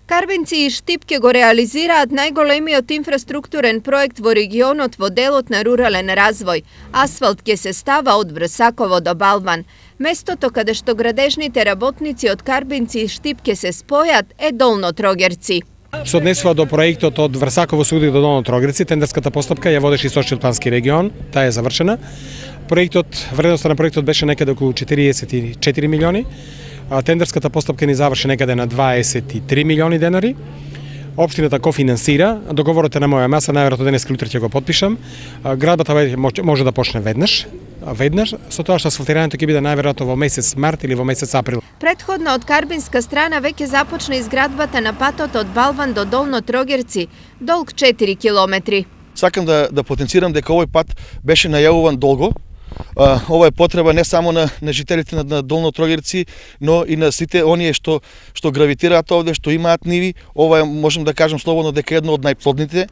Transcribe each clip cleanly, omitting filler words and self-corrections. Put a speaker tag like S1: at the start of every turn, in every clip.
S1: Карбинци и Штипке го реализираат најголемиот инфраструктурен проект во регионот во делот на рурален развој. Асфалт ќе се става од Врсаково до Балван. Местото каде што градежните работници од Карбинци и Штипке се спојат е Долно Трогерци.
S2: Што однесува до проектот од Врсаково суди до Долно Трогерци, тендерската постапка ја водеше Источно-Плански регион, таа е завршена. Вредноста на проектот беше некаде околу 44 милиони. Тендерската постапка ни заврши некаде на 23 милиони денари. Општината кофинансира, договорот е на моја маса, најверојатно денес или утре ќе го потпишам. Градбата може да почне веднаш, со тоа што асфалтирањето ќе биде најверојатно во месец март или во месец април.
S1: Претходно од карбинска страна веќе започна изградбата на патот од Балван до Долно Трогерци, долг 4 километри.
S3: Сакам да потенцирам дека овој пат беше најавуван долго. Ова е потреба не само на жителите на Долно Трогерци, но и на сите оние што гравитираат овде, што имаат ниви. Ова е, можем да кажем слободно, дека едно од најплодните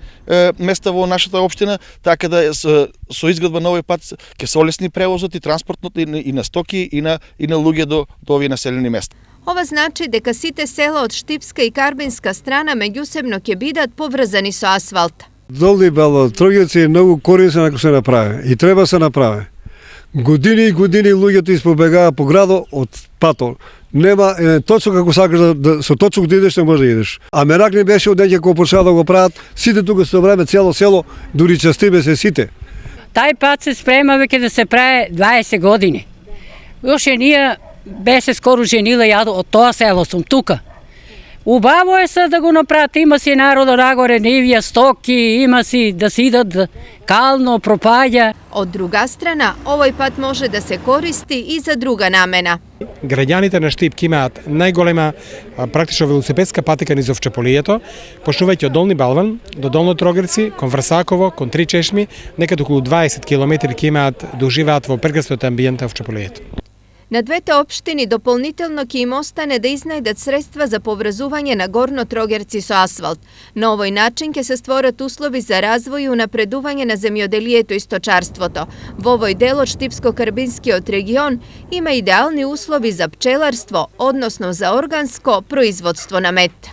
S3: места во нашата општина, така да со изградба на овој пат ќе се олесни превозот и транспортот и на стоки и на луѓе до овие населени места.
S1: Ова значи дека сите села од Штипска и Карбинска страна меѓусебно ќе бидат поврзани со асфалт.
S4: Долно Трогерци е многу корисен ако се направи и треба се направи. Години и години луѓето испобегаа по градот од патот. Нема точно како сакаш со точно каде идеш, не може да идеш. А мерак не беше одеќе кога почнаа да го прават, сите тука со време цело село, дури частиме се сите.
S5: Тај пат се спрема веќе да се прави 20 години. Уште ние беше скоро женила ја од тоа село сум тука. Убаво е се да го направат, има си народа нагоре, нивија, стоки, има си да си идат кално, пропаѓа.
S1: Од друга страна, овој пат може да се користи и за друга намена.
S2: Граѓаните на Штипки имаат најголема практично велосипедска патека низ Овчеполието, почнувајќи од Долни Балван до Долно Трогерци, кон Врсаково, кон Три чешми, некаде околу 20 километри ќе имаат да уживаат во прекрасниот амбиент на Овчеполието.
S1: На двете општини дополнително ќе им остане да изнајдат средства за поврзување на Горно Трогерци со асфалт. На овој начин ќе се створат услови за развој и унапредување на земјоделието и сточарството. Во овој дел од Штипско-Карбинскиот регион има идеални услови за пчеларство, односно за органско производство на мед.